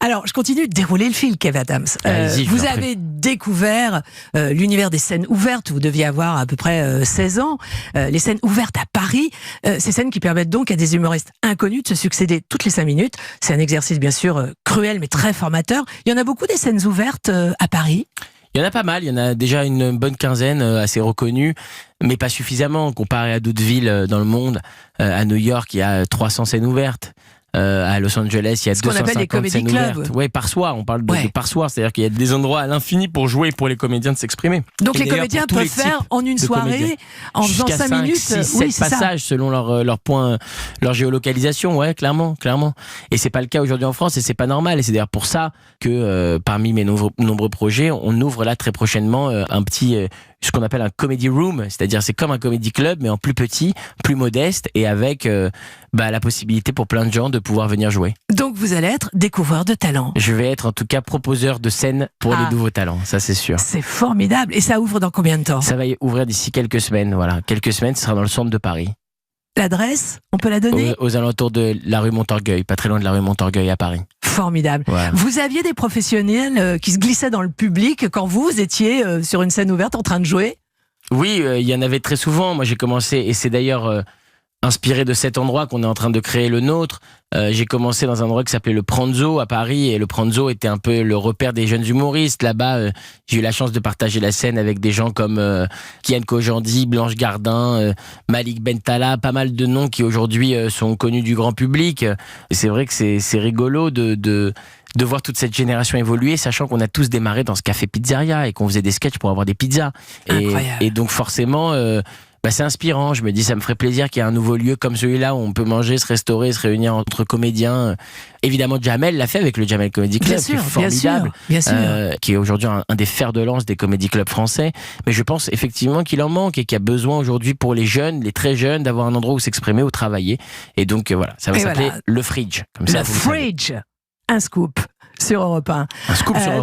Alors, je continue de dérouler le fil, Kev Adams. Vous avez découvert l'univers des scènes ouvertes. Vous deviez avoir à peu près 16 ans. Les scènes ouvertes à Paris. Ces scènes qui permettent donc à des humoristes inconnus de se succéder toutes les 5 minutes. C'est un exercice bien sûr cruel mais très formateur. Il y en a beaucoup des scènes ouvertes à Paris. Il y en a pas mal, il y en a déjà une bonne quinzaine assez reconnues, mais pas suffisamment comparé à d'autres villes dans le monde. À New York, il y a 300 scènes ouvertes. À Los Angeles, il y a 250 scènes ouvertes. Ouais, par soir, on parle de par soir, c'est-à-dire qu'il y a des endroits à l'infini pour jouer, pour les comédiens de s'exprimer. Donc les comédiens peuvent faire en une soirée, en faisant 5 minutes, 6, 7 passages selon leur point, leur géolocalisation, ouais, clairement. Et c'est pas le cas aujourd'hui en France, et c'est pas normal. Et c'est d'ailleurs pour ça que parmi mes nombreux projets, on ouvre là très prochainement un petit ce qu'on appelle un comedy room, c'est-à-dire c'est comme un comedy club mais en plus petit, plus modeste et avec la possibilité pour plein de gens de pouvoir venir jouer. Donc vous allez être découvreur de talent. Je vais être en tout cas proposeur de scène pour les nouveaux talents, ça c'est sûr. C'est formidable. Et ça ouvre dans combien de temps? Ça va ouvrir d'ici quelques semaines, voilà. Quelques semaines, ce sera dans le centre de Paris. L'adresse, on peut la donner? Aux alentours de la rue Montorgueil, pas très loin de la rue Montorgueil à Paris. Formidable. Ouais. Vous aviez des professionnels qui se glissaient dans le public quand vous étiez sur une scène ouverte en train de jouer? Oui, il y en avait très souvent. Moi j'ai commencé, et c'est d'ailleurs inspiré de cet endroit qu'on est en train de créer le nôtre. J'ai commencé dans un endroit qui s'appelait le Pranzo à Paris, et le Pranzo était un peu le repère des jeunes humoristes. Là-bas, j'ai eu la chance de partager la scène avec des gens comme Kian Kojandi, Blanche Gardin, Malik Bentala, pas mal de noms qui aujourd'hui sont connus du grand public. Et c'est vrai que c'est rigolo de voir toute cette génération évoluer, sachant qu'on a tous démarré dans ce café pizzeria et qu'on faisait des sketchs pour avoir des pizzas. Et donc forcément, c'est inspirant. Je me dis, ça me ferait plaisir qu'il y ait un nouveau lieu comme celui-là où on peut manger, se restaurer, se réunir entre comédiens. Évidemment, Jamel l'a fait avec le Jamel Comedy Club, qui est formidable, bien sûr. Qui est aujourd'hui un des fers de lance des comédie clubs français. Mais je pense effectivement qu'il en manque et qu'il y a besoin aujourd'hui pour les jeunes, les très jeunes, d'avoir un endroit où s'exprimer, où travailler. Et donc voilà, ça va s'appeler le Fridge. Comme ça, le Fridge, un scoop sur Europe 1. Un scoop sur Europe 1.